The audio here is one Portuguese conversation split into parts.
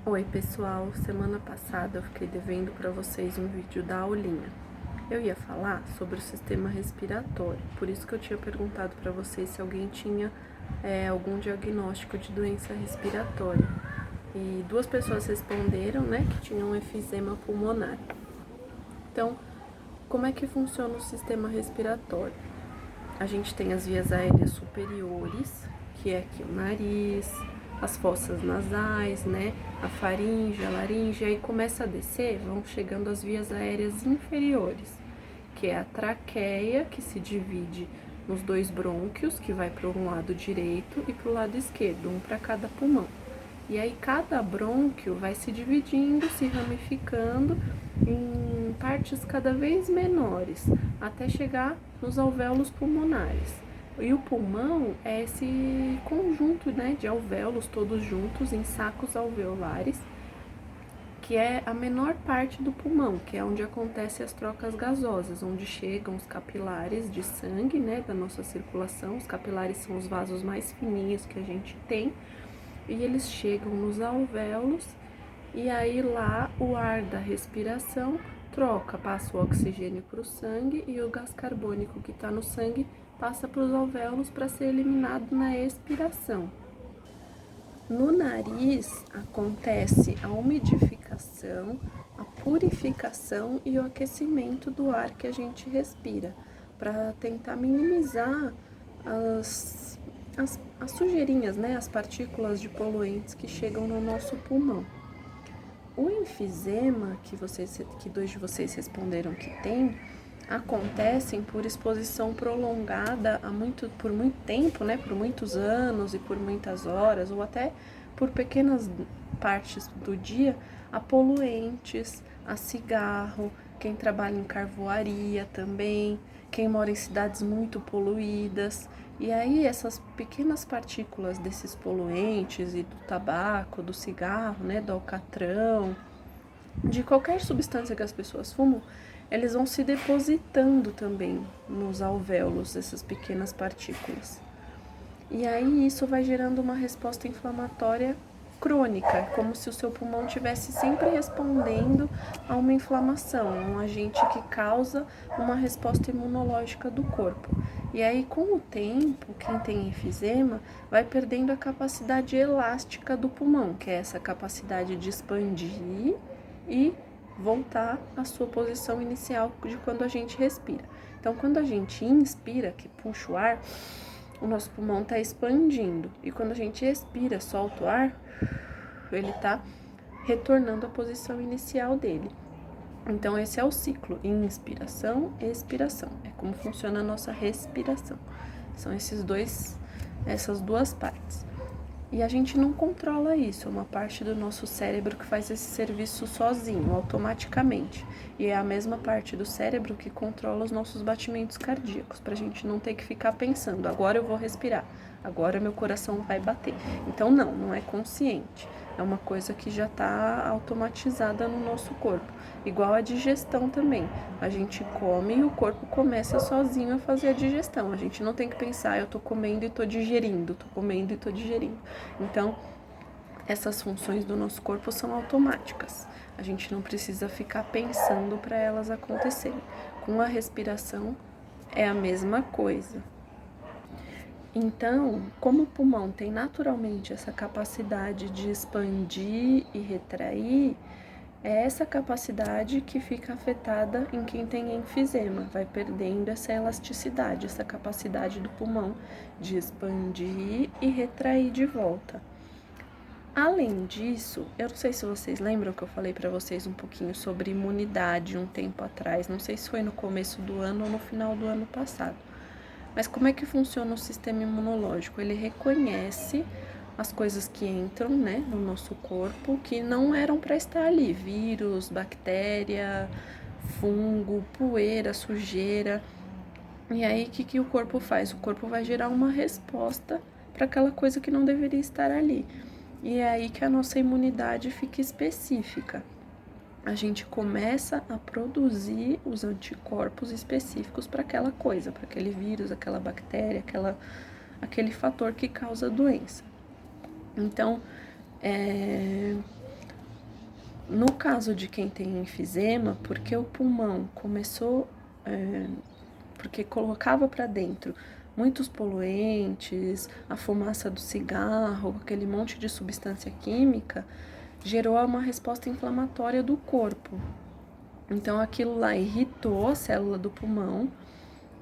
Oi pessoal, semana passada eu fiquei devendo para vocês um vídeo da aulinha. Eu ia falar sobre o sistema respiratório, por isso que eu tinha perguntado para vocês se alguém tinha algum diagnóstico de doença respiratória. E duas pessoas responderam, né, que tinham enfisema pulmonar. Então, como é que funciona o sistema respiratório? A gente tem as vias aéreas superiores, que é aqui o nariz, as fossas nasais, né? A faringe, a laringe, aí começa a descer, vão chegando as vias aéreas inferiores, que é a traqueia, que se divide nos dois brônquios, que vai para um lado direito e para o lado esquerdo, um para cada pulmão. E aí cada brônquio vai se dividindo, se ramificando em partes cada vez menores, até chegar nos alvéolos pulmonares. E o pulmão é esse conjunto, né, de alvéolos todos juntos em sacos alveolares, que é a menor parte do pulmão, que é onde acontecem as trocas gasosas, onde chegam os capilares de sangue, né, da nossa circulação. Os capilares são os vasos mais fininhos que a gente tem, e eles chegam nos alvéolos, e aí lá o ar da respiração troca, passa o oxigênio para o sangue e o gás carbônico que está no sangue passa para os alvéolos para ser eliminado na expiração. No nariz acontece a umidificação, a purificação e o aquecimento do ar que a gente respira, para tentar minimizar as sujeirinhas, né, as partículas de poluentes que chegam no nosso pulmão. O enfisema, que dois de vocês responderam que tem, acontecem por exposição prolongada por muito tempo, né, por muitos anos e por muitas horas, ou até por pequenas partes do dia, a poluentes, a cigarro, quem trabalha em carvoaria também, quem mora em cidades muito poluídas. E aí essas pequenas partículas desses poluentes e do tabaco, do cigarro, né, do alcatrão, de qualquer substância que as pessoas fumam, eles vão se depositando também nos alvéolos, essas pequenas partículas. E aí isso vai gerando uma resposta inflamatória crônica, como se o seu pulmão estivesse sempre respondendo a uma inflamação, um agente que causa uma resposta imunológica do corpo. E aí, com o tempo, quem tem enfisema vai perdendo a capacidade elástica do pulmão, que é essa capacidade de expandir e voltar à sua posição inicial de quando a gente respira. Então, quando a gente inspira, que puxa o ar, o nosso pulmão está expandindo. E quando a gente expira, solta o ar, ele está retornando à posição inicial dele. Então, esse é o ciclo: inspiração e expiração. É como funciona a nossa respiração. São essas duas partes. E a gente não controla isso, é uma parte do nosso cérebro que faz esse serviço sozinho, automaticamente. E é a mesma parte do cérebro que controla os nossos batimentos cardíacos, pra gente não ter que ficar pensando, agora eu vou respirar, agora meu coração vai bater. Então não é consciente, é uma coisa que já está automatizada no nosso corpo. Igual a digestão também, a gente come e o corpo começa sozinho a fazer a digestão. A gente não tem que pensar, eu tô comendo e tô digerindo, tô comendo e tô digerindo. Então, essas funções do nosso corpo são automáticas. A gente não precisa ficar pensando para elas acontecerem. Com a respiração é a mesma coisa. Então, como o pulmão tem naturalmente essa capacidade de expandir e retrair, é essa capacidade que fica afetada em quem tem enfisema, vai perdendo essa elasticidade, essa capacidade do pulmão de expandir e retrair de volta. Além disso, eu não sei se vocês lembram que eu falei para vocês um pouquinho sobre imunidade um tempo atrás, não sei se foi no começo do ano ou no final do ano passado. Mas como é que funciona o sistema imunológico? Ele reconhece as coisas que entram, né, no nosso corpo que não eram para estar ali: vírus, bactéria, fungo, poeira, sujeira. E aí, o que o corpo faz? O corpo vai gerar uma resposta para aquela coisa que não deveria estar ali. E é aí que a nossa imunidade fica específica. A gente começa a produzir os anticorpos específicos para aquela coisa, para aquele vírus, aquela bactéria, aquele fator que causa a doença. Então, No caso de quem tem enfisema, porque o pulmão começou, porque colocava para dentro muitos poluentes, a fumaça do cigarro, aquele monte de substância química, gerou uma resposta inflamatória do corpo. Então aquilo lá irritou a célula do pulmão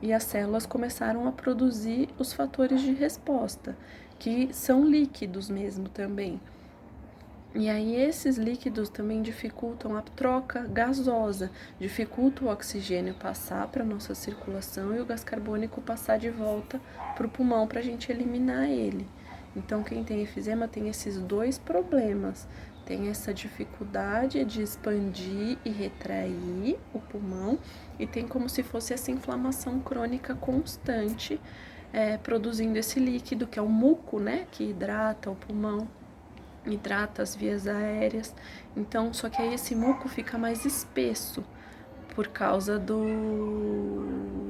e as células começaram a produzir os fatores de resposta, que são líquidos mesmo também. E aí esses líquidos também dificultam a troca gasosa, dificultam o oxigênio passar para a nossa circulação e o gás carbônico passar de volta para o pulmão para a gente eliminar ele. Então quem tem enfisema tem esses dois problemas. Tem essa dificuldade de expandir e retrair o pulmão e tem como se fosse essa inflamação crônica constante, produzindo esse líquido que é o muco, né, que hidrata o pulmão, hidrata as vias aéreas. Então, só que aí esse muco fica mais espesso por causa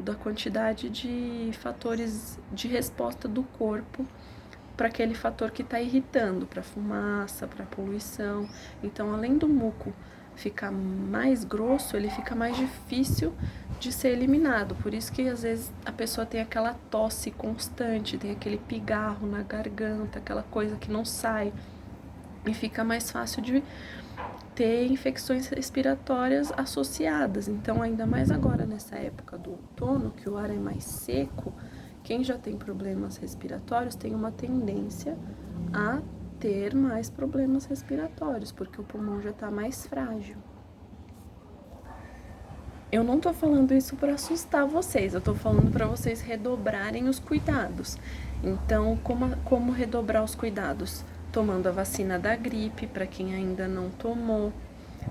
da quantidade de fatores de resposta do corpo para aquele fator que está irritando, para fumaça, para poluição. Então, além do muco ficar mais grosso, ele fica mais difícil de ser eliminado. Por isso que às vezes a pessoa tem aquela tosse constante, tem aquele pigarro na garganta, aquela coisa que não sai. E fica mais fácil de ter infecções respiratórias associadas. Então, ainda mais agora nessa época do outono, que o ar é mais seco, quem já tem problemas respiratórios tem uma tendência a ter mais problemas respiratórios, porque o pulmão já está mais frágil. Eu não tô falando isso para assustar vocês, eu tô falando para vocês redobrarem os cuidados. Então, como redobrar os cuidados? Tomando a vacina da gripe, para quem ainda não tomou.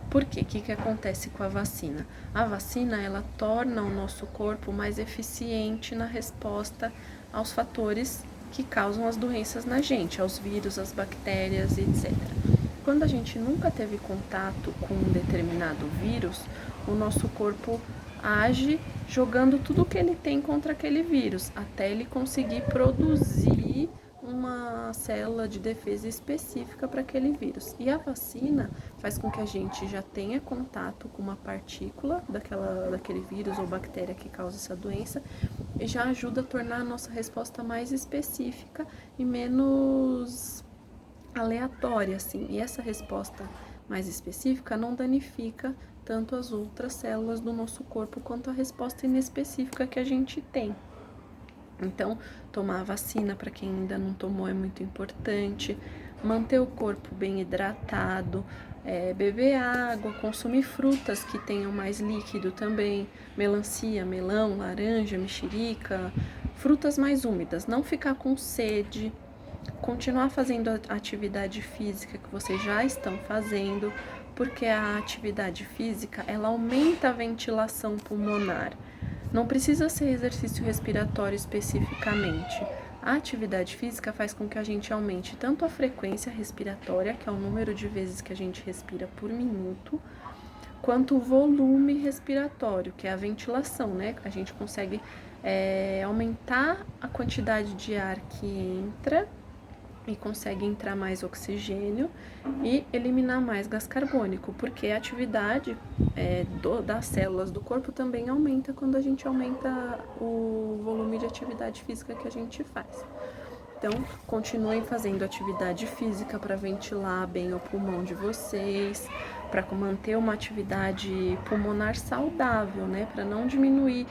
Por quê? O que acontece com a vacina? A vacina, ela torna o nosso corpo mais eficiente na resposta aos fatores que causam as doenças na gente, aos vírus, às bactérias, etc. Quando a gente nunca teve contato com um determinado vírus, o nosso corpo age jogando tudo que ele tem contra aquele vírus, até ele conseguir produzir uma célula de defesa específica para aquele vírus. E a vacina faz com que a gente já tenha contato com uma partícula daquele vírus ou bactéria que causa essa doença e já ajuda a tornar a nossa resposta mais específica e menos aleatória, assim. E essa resposta mais específica não danifica tanto as outras células do nosso corpo quanto a resposta inespecífica que a gente tem. Então, tomar a vacina para quem ainda não tomou é muito importante, manter o corpo bem hidratado, beber água, consumir frutas que tenham mais líquido também, melancia, melão, laranja, mexerica, frutas mais úmidas, não ficar com sede, continuar fazendo a atividade física que vocês já estão fazendo, porque a atividade física, ela aumenta a ventilação pulmonar. Não precisa ser exercício respiratório especificamente. A atividade física faz com que a gente aumente tanto a frequência respiratória, que é o número de vezes que a gente respira por minuto, quanto o volume respiratório, que é a ventilação, né? A gente consegue aumentar a quantidade de ar que entra e consegue entrar mais oxigênio e eliminar mais gás carbônico, porque a atividade das células do corpo também aumenta quando a gente aumenta o volume de atividade física que a gente faz. Então, continuem fazendo atividade física para ventilar bem o pulmão de vocês, para manter uma atividade pulmonar saudável, né? Para não diminuir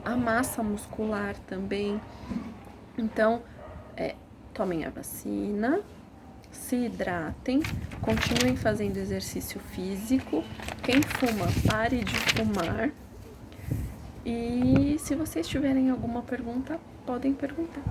a massa muscular também. Então, tomem a vacina, se hidratem, continuem fazendo exercício físico. Quem fuma, pare de fumar. E se vocês tiverem alguma pergunta, podem perguntar.